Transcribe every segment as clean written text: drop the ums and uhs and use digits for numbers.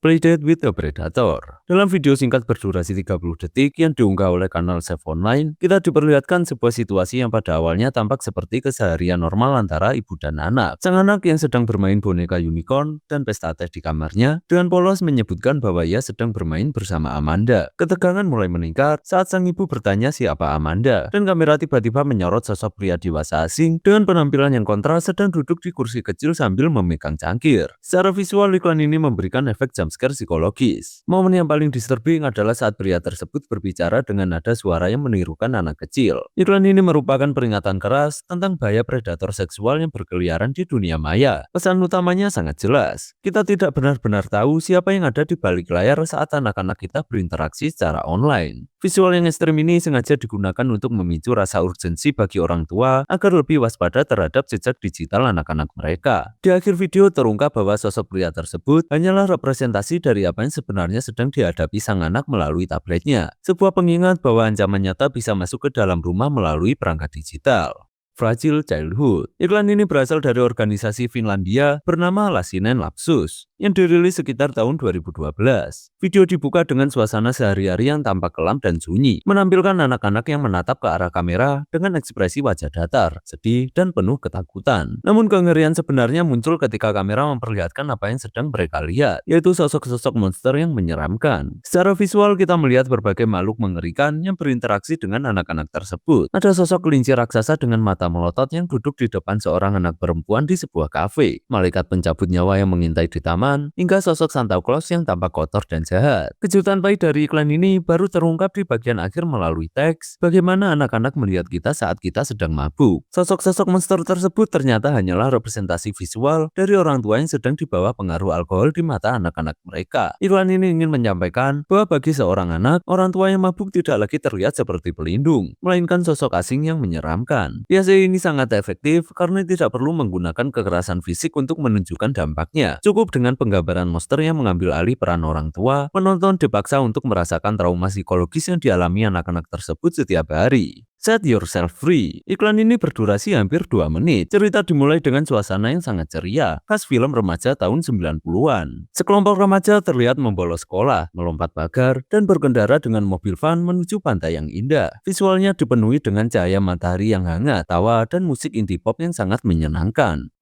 Play Dead with a Predator. Dalam video singkat berdurasi 30 detik yang diunggah oleh kanal Save Online, kita diperlihatkan sebuah situasi yang pada awalnya tampak seperti keseharian normal antara ibu dan anak. Sang anak yang sedang bermain boneka unicorn dan pesta teh di kamarnya, dengan polos menyebutkan bahwa ia sedang bermain bersama Amanda. Ketegangan mulai meningkat saat sang ibu bertanya siapa Amanda, dan kamera tiba-tiba menyorot sosok pria dewasa asing dengan penampilan yang kontras sedang duduk di kursi kecil sambil memegang cangkir. Secara visual, iklan ini memberikan efek jumpscare psikologis. Momen yang paling disturbing adalah saat pria tersebut berbicara dengan nada suara yang menirukan anak kecil. Iklan ini merupakan peringatan keras tentang bahaya predator seksual yang berkeliaran di dunia maya. Pesan utamanya sangat jelas. Kita tidak benar-benar tahu siapa yang ada di balik layar saat anak-anak kita berinteraksi secara online. Visual yang ekstrem ini sengaja digunakan untuk memicu rasa urgensi bagi orang tua agar lebih waspada terhadap jejak digital anak-anak mereka. Di akhir video terungkap bahwa sosok pria tersebut hanyalah representasi dari apa yang sebenarnya sedang dihadapi sang anak melalui tabletnya. Sebuah pengingat bahwa ancaman nyata bisa masuk ke dalam rumah melalui perangkat digital. Fragile Childhood. Iklan ini berasal dari organisasi Finlandia bernama Lasinen Lapsus yang dirilis sekitar tahun 2012. Video dibuka dengan suasana sehari-hari yang tampak kelam dan sunyi, menampilkan anak-anak yang menatap ke arah kamera dengan ekspresi wajah datar, sedih, dan penuh ketakutan. Namun kengerian sebenarnya muncul ketika kamera memperlihatkan apa yang sedang mereka lihat, yaitu sosok-sosok monster yang menyeramkan. Secara visual kita melihat berbagai makhluk mengerikan yang berinteraksi dengan anak-anak tersebut. Ada sosok kelinci raksasa dengan mata melotot yang duduk di depan seorang anak perempuan di sebuah kafe, malaikat pencabut nyawa yang mengintai di taman, hingga sosok Santa Claus yang tampak kotor dan jahat. Kejutan pahit dari iklan ini baru terungkap di bagian akhir melalui teks, bagaimana anak-anak melihat kita saat kita sedang mabuk. Sosok-sosok monster tersebut ternyata hanyalah representasi visual dari orang tua yang sedang di bawah pengaruh alkohol di mata anak-anak mereka. Iklan ini ingin menyampaikan bahwa bagi seorang anak, orang tua yang mabuk tidak lagi terlihat seperti pelindung, melainkan sosok asing yang menyeramkan. Biasanya ini sangat efektif karena tidak perlu menggunakan kekerasan fisik untuk menunjukkan dampaknya. Cukup dengan penggambaran monster yang mengambil alih peran orang tua, penonton dipaksa untuk merasakan trauma psikologis yang dialami anak-anak tersebut setiap hari. Set Yourself Free. Iklan ini berdurasi hampir 2 menit. Cerita dimulai dengan suasana yang sangat ceria, khas film remaja tahun 90-an. Sekelompok remaja terlihat membolos sekolah, melompat pagar, dan berkendara dengan mobil van menuju pantai yang indah. Visualnya dipenuhi dengan cahaya matahari yang hangat, tawa, dan musik indie pop yang sangat menyenangkan.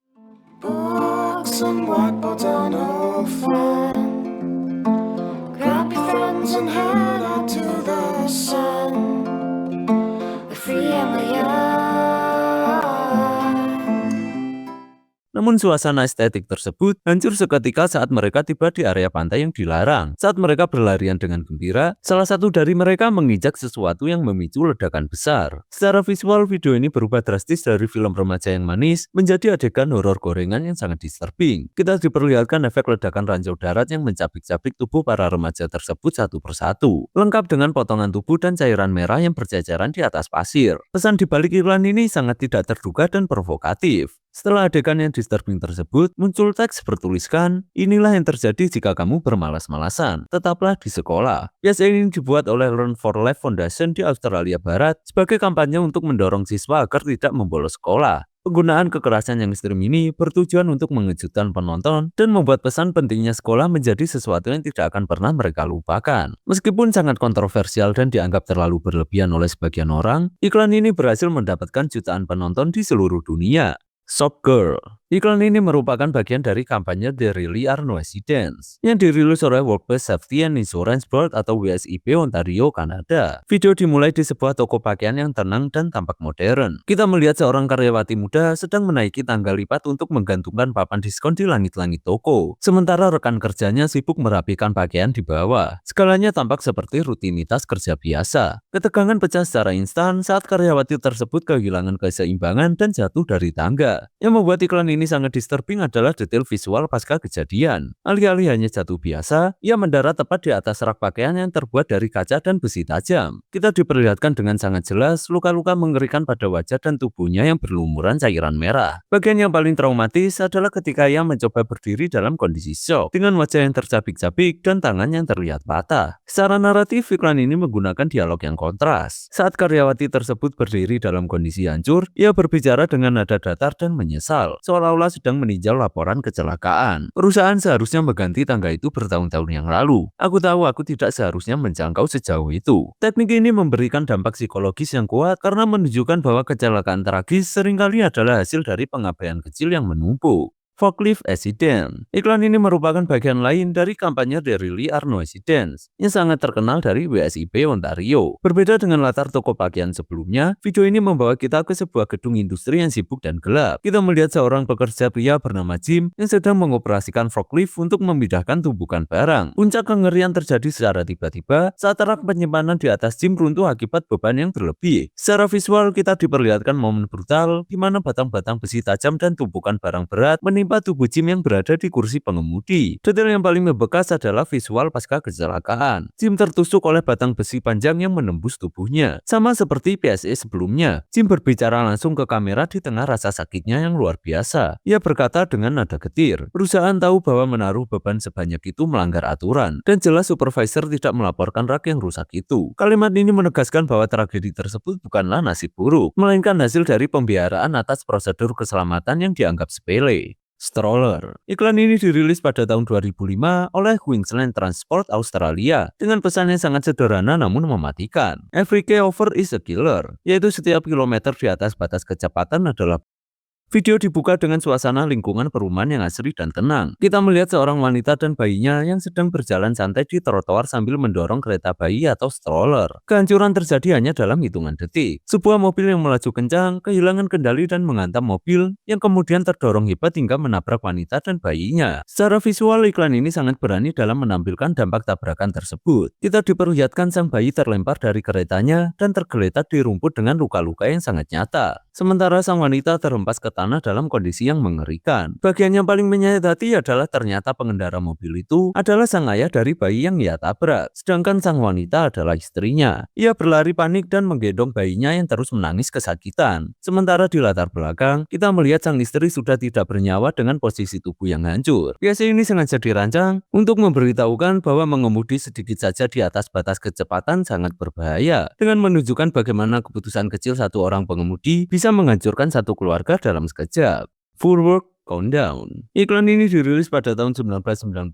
Namun suasana estetik tersebut hancur seketika saat mereka tiba di area pantai yang dilarang. Saat mereka berlarian dengan gembira, salah satu dari mereka menginjak sesuatu yang memicu ledakan besar. Secara visual, video ini berubah drastis dari film remaja yang manis menjadi adegan horor gorengan yang sangat disturbing. Kita diperlihatkan efek ledakan ranjau darat yang mencabik-cabik tubuh para remaja tersebut satu persatu, lengkap dengan potongan tubuh dan cairan merah yang berjajaran di atas pasir. Pesan di balik iklan ini sangat tidak terduga dan provokatif. Setelah adegan yang disturbing tersebut, muncul teks bertuliskan, "Inilah yang terjadi jika kamu bermalas-malasan, tetaplah di sekolah." Biasanya ini dibuat oleh Learn for Life Foundation di Australia Barat sebagai kampanye untuk mendorong siswa agar tidak membolos sekolah. Penggunaan kekerasan yang ekstrem ini bertujuan untuk mengejutkan penonton dan membuat pesan pentingnya sekolah menjadi sesuatu yang tidak akan pernah mereka lupakan. Meskipun sangat kontroversial dan dianggap terlalu berlebihan oleh sebagian orang, iklan ini berhasil mendapatkan jutaan penonton di seluruh dunia. Shop Girl. Iklan ini merupakan bagian dari kampanye The Really Are Noisy Dance yang dirilis oleh Workplace Safety and Insurance Board atau WSIB Ontario, Kanada. Video dimulai di sebuah toko pakaian yang tenang dan tampak modern. Kita melihat seorang karyawati muda sedang menaiki tangga lipat untuk menggantungkan papan diskon di langit-langit toko, sementara rekan kerjanya sibuk merapikan pakaian di bawah. Skalanya tampak seperti rutinitas kerja biasa. Ketegangan pecah secara instan saat karyawati tersebut kehilangan keseimbangan dan jatuh dari tangga. Yang membuat iklan ini sangat disturbing adalah detail visual pasca kejadian. Alih-alih hanya jatuh biasa, ia mendarat tepat di atas rak pakaian yang terbuat dari kaca dan besi tajam. Kita diperlihatkan dengan sangat jelas luka-luka mengerikan pada wajah dan tubuhnya yang berlumuran cairan merah. Bagian yang paling traumatis adalah ketika ia mencoba berdiri dalam kondisi shock, dengan wajah yang tercabik-cabik dan tangan yang terlihat patah. Secara naratif, iklan ini menggunakan dialog yang kontras. Saat karyawati tersebut berdiri dalam kondisi hancur, ia berbicara dengan nada datar dan menyesal, seolah seolah-olah sedang meninjau laporan kecelakaan. Perusahaan seharusnya mengganti tangga itu bertahun-tahun yang lalu. Aku tahu aku tidak seharusnya menjangkau sejauh itu. Teknik ini memberikan dampak psikologis yang kuat karena menunjukkan bahwa kecelakaan tragis seringkali adalah hasil dari pengabaian kecil yang menumpuk. Forklift Accident. Iklan ini merupakan bagian lain dari kampanye There Really Are No Accidents yang sangat terkenal dari WSIB Ontario. Berbeda dengan latar toko pakaian sebelumnya, video ini membawa kita ke sebuah gedung industri yang sibuk dan gelap. Kita melihat seorang pekerja pria bernama Jim yang sedang mengoperasikan forklift untuk memindahkan tumpukan barang. Puncak kengerian terjadi secara tiba-tiba saat rak penyimpanan di atas Jim runtuh akibat beban yang berlebih. Secara visual kita diperlihatkan momen brutal di mana batang-batang besi tajam dan tumpukan barang berat menimpa tubuh Jim yang berada di kursi pengemudi. Detail yang paling membekas adalah visual pasca kecelakaan. Jim tertusuk oleh batang besi panjang yang menembus tubuhnya. Sama seperti PSE sebelumnya, Jim berbicara langsung ke kamera di tengah rasa sakitnya yang luar biasa. Ia berkata dengan nada getir, perusahaan tahu bahwa menaruh beban sebanyak itu melanggar aturan, dan jelas supervisor tidak melaporkan rak yang rusak itu. Kalimat ini menegaskan bahwa tragedi tersebut bukanlah nasib buruk, melainkan hasil dari pembiayaan atas prosedur keselamatan yang dianggap sepele. Stroller. Iklan ini dirilis pada tahun 2005 oleh Queensland Transport Australia dengan pesan yang sangat sederhana namun mematikan. Every K-over is a killer, yaitu setiap kilometer di atas batas kecepatan adalah. Video dibuka dengan suasana lingkungan perumahan yang asri dan tenang. Kita melihat seorang wanita dan bayinya yang sedang berjalan santai di trotoar sambil mendorong kereta bayi atau stroller. Kehancuran terjadi hanya dalam hitungan detik. Sebuah mobil yang melaju kencang, kehilangan kendali dan menghantam mobil yang kemudian terdorong hebat hingga menabrak wanita dan bayinya. Secara visual, iklan ini sangat berani dalam menampilkan dampak tabrakan tersebut. Kita diperlihatkan sang bayi terlempar dari keretanya dan tergeletak di rumput dengan luka-luka yang sangat nyata. Sementara sang wanita terhempas ke tanah dalam kondisi yang mengerikan. Bagian yang paling menyayat hati adalah ternyata pengendara mobil itu adalah sang ayah dari bayi yang ia tabrak, sedangkan sang wanita adalah istrinya. Ia berlari panik dan menggendong bayinya yang terus menangis kesakitan. Sementara di latar belakang, kita melihat sang istri sudah tidak bernyawa dengan posisi tubuh yang hancur. Biasa ini sengaja dirancang untuk memberitahukan bahwa mengemudi sedikit saja di atas batas kecepatan sangat berbahaya, dengan menunjukkan bagaimana keputusan kecil satu orang pengemudi bisa menghancurkan satu keluarga dalam sekejap. Full Work Countdown. Iklan ini dirilis pada tahun 1996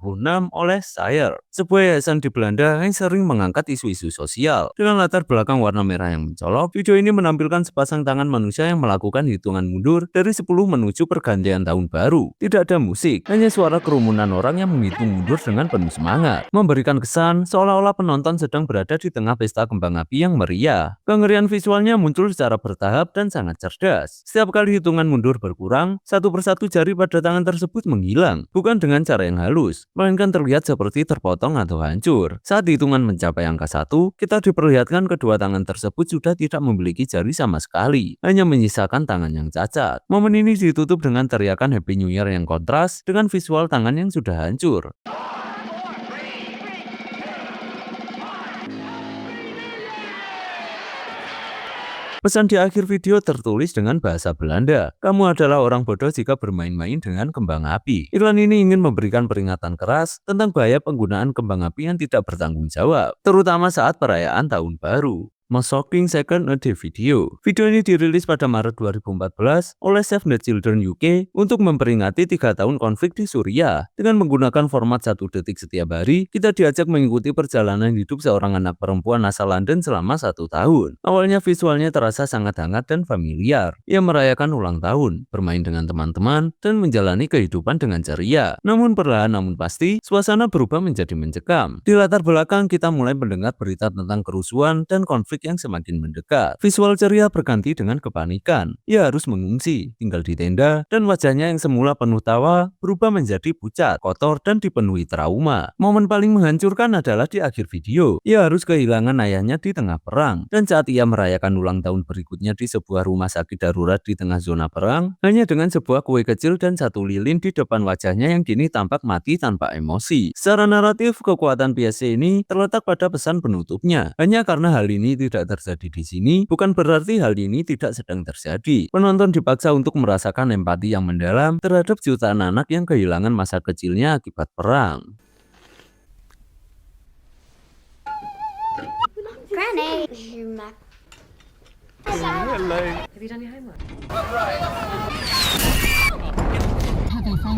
oleh Shire, sebuah yayasan di Belanda yang sering mengangkat isu-isu sosial. Dengan latar belakang warna merah yang mencolok, video ini menampilkan sepasang tangan manusia yang melakukan hitungan mundur dari 10 menuju pergantian tahun baru. Tidak ada musik, hanya suara kerumunan orang yang menghitung mundur dengan penuh semangat, memberikan kesan seolah-olah penonton sedang berada di tengah pesta kembang api yang meriah. Kengerian visualnya muncul secara bertahap dan sangat cerdas. Setiap kali hitungan mundur berkurang, satu persatu jari pada tangan tersebut menghilang, bukan dengan cara yang halus, melainkan terlihat seperti terpotong atau hancur. Saat hitungan mencapai angka 1, kita diperlihatkan kedua tangan tersebut sudah tidak memiliki jari sama sekali, hanya menyisakan tangan yang cacat. Momen ini ditutup dengan teriakan Happy New Year yang kontras dengan visual tangan yang sudah hancur. Pesan di akhir video tertulis dengan bahasa Belanda. Kamu adalah orang bodoh jika bermain-main dengan kembang api. Iklan ini ingin memberikan peringatan keras tentang bahaya penggunaan kembang api yang tidak bertanggung jawab, terutama saat perayaan tahun baru. Most Shocking Second a Day Video. Video ini dirilis pada Maret 2014 oleh Save the Children UK untuk memperingati 3 tahun konflik di Suriah. Dengan menggunakan format 1 detik setiap hari, kita diajak mengikuti perjalanan hidup seorang anak perempuan asal London selama 1 tahun. Awalnya visualnya terasa sangat hangat dan familiar. Ia merayakan ulang tahun, bermain dengan teman-teman, dan menjalani kehidupan dengan ceria. Namun perlahan namun pasti, suasana berubah menjadi mencekam. Di latar belakang kita mulai mendengar berita tentang kerusuhan dan konflik yang semakin mendekat. Visual ceria berganti dengan kepanikan. Ia harus mengungsi, tinggal di tenda, dan wajahnya yang semula penuh tawa berubah menjadi pucat, kotor, dan dipenuhi trauma. Momen paling menghancurkan adalah di akhir video. Ia harus kehilangan ayahnya di tengah perang, dan saat ia merayakan ulang tahun berikutnya di sebuah rumah sakit darurat di tengah zona perang, hanya dengan sebuah kue kecil dan 1 lilin di depan wajahnya yang kini tampak mati tanpa emosi. Secara naratif, kekuatan PSC ini terletak pada pesan penutupnya. Hanya karena hal ini tidak terjadi di sini, bukan berarti hal ini tidak sedang terjadi. Penonton dipaksa untuk merasakan empati yang mendalam terhadap jutaan anak yang kehilangan masa kecilnya akibat perang. Granny, your Mac. Hello. Have you done your homework? Happy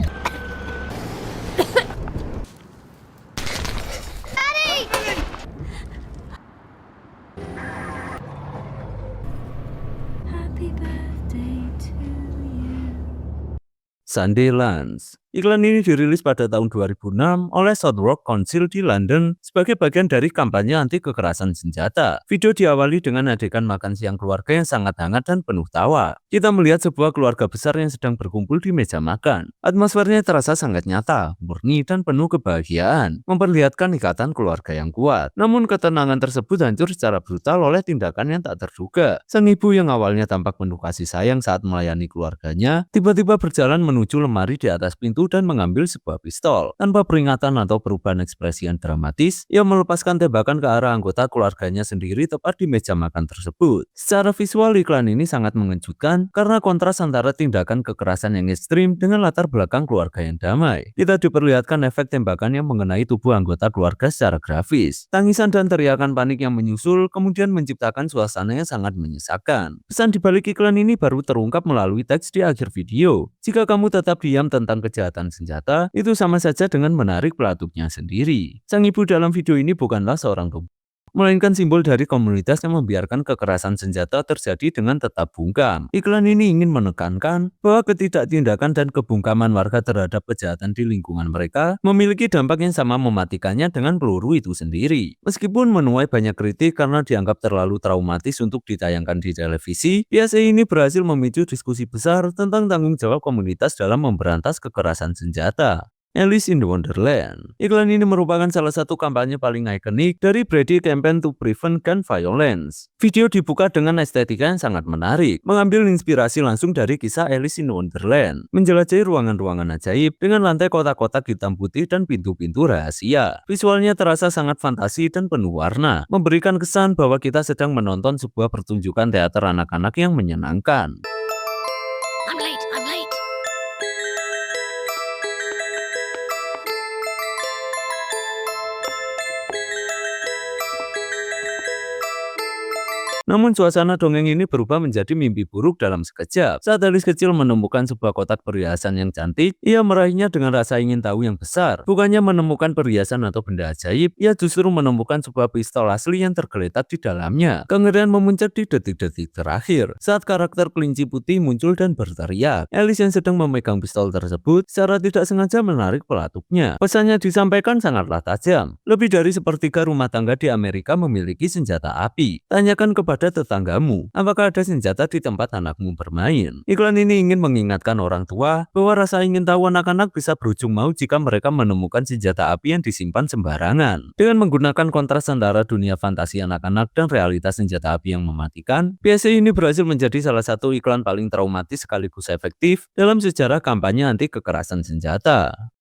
birthday to you. Sunday Lunch. Iklan ini dirilis pada tahun 2006 oleh Southwark Council di London sebagai bagian dari kampanye anti kekerasan senjata. Video diawali dengan adegan makan siang keluarga yang sangat hangat dan penuh tawa. Kita melihat sebuah keluarga besar yang sedang berkumpul di meja makan. Atmosfernya terasa sangat nyata, murni, dan penuh kebahagiaan, memperlihatkan ikatan keluarga yang kuat. Namun ketenangan tersebut hancur secara brutal oleh tindakan yang tak terduga. Sang ibu yang awalnya tampak penuh kasih sayang saat melayani keluarganya, tiba-tiba berjalan menuju lemari di atas pintu dan mengambil sebuah pistol. Tanpa peringatan atau perubahan ekspresi yang dramatis, ia melepaskan tembakan ke arah anggota keluarganya sendiri tepat di meja makan tersebut. Secara visual, iklan ini sangat mengejutkan karena kontras antara tindakan kekerasan yang ekstrim dengan latar belakang keluarga yang damai. Kita diperlihatkan efek tembakan yang mengenai tubuh anggota keluarga secara grafis. Tangisan dan teriakan panik yang menyusul kemudian menciptakan suasana yang sangat menyesakan. Pesan di balik iklan ini baru terungkap melalui teks di akhir video. Jika kamu tetap diam tentang kejahatan senjata, itu sama saja dengan menarik pelatuknya sendiri. Sang ibu dalam video ini bukanlah seorang robot, melainkan simbol dari komunitas yang membiarkan kekerasan senjata terjadi dengan tetap bungkam. Iklan ini ingin menekankan bahwa ketidaktindakan dan kebungkaman warga terhadap kejahatan di lingkungan mereka memiliki dampak yang sama mematikannya dengan peluru itu sendiri. Meskipun menuai banyak kritik karena dianggap terlalu traumatis untuk ditayangkan di televisi, PSA ini berhasil memicu diskusi besar tentang tanggung jawab komunitas dalam memberantas kekerasan senjata. Alice in Wonderland. Iklan ini merupakan salah satu kampanye paling ikonik dari Brady Campaign to Prevent Gun Violence. Video dibuka dengan estetika yang sangat menarik, mengambil inspirasi langsung dari kisah Alice in Wonderland, menjelajahi ruangan-ruangan ajaib dengan lantai kotak-kotak hitam putih dan pintu-pintu rahasia. Visualnya terasa sangat fantasi dan penuh warna, memberikan kesan bahwa kita sedang menonton sebuah pertunjukan teater anak-anak yang menyenangkan. I'm late. Namun suasana dongeng ini berubah menjadi mimpi buruk dalam sekejap. Saat Alice kecil menemukan sebuah kotak perhiasan yang cantik, ia meraihnya dengan rasa ingin tahu yang besar. Bukannya menemukan perhiasan atau benda ajaib, ia justru menemukan sebuah pistol asli yang tergeletak di dalamnya. Kengerian memuncak di detik-detik terakhir saat karakter kelinci putih muncul dan berteriak. Alice yang sedang memegang pistol tersebut secara tidak sengaja menarik pelatuknya. Pesannya disampaikan sangatlah tajam. Lebih dari sepertiga rumah tangga di Amerika memiliki senjata api. Tanyakan kepada tetanggamu, apakah ada senjata di tempat anakmu bermain. Iklan ini ingin mengingatkan orang tua bahwa rasa ingin tahu anak-anak bisa berujung maut jika mereka menemukan senjata api yang disimpan sembarangan. Dengan menggunakan kontras antara dunia fantasi anak-anak dan realitas senjata api yang mematikan, PSA ini berhasil menjadi salah satu iklan paling traumatis sekaligus efektif dalam sejarah kampanye anti kekerasan senjata.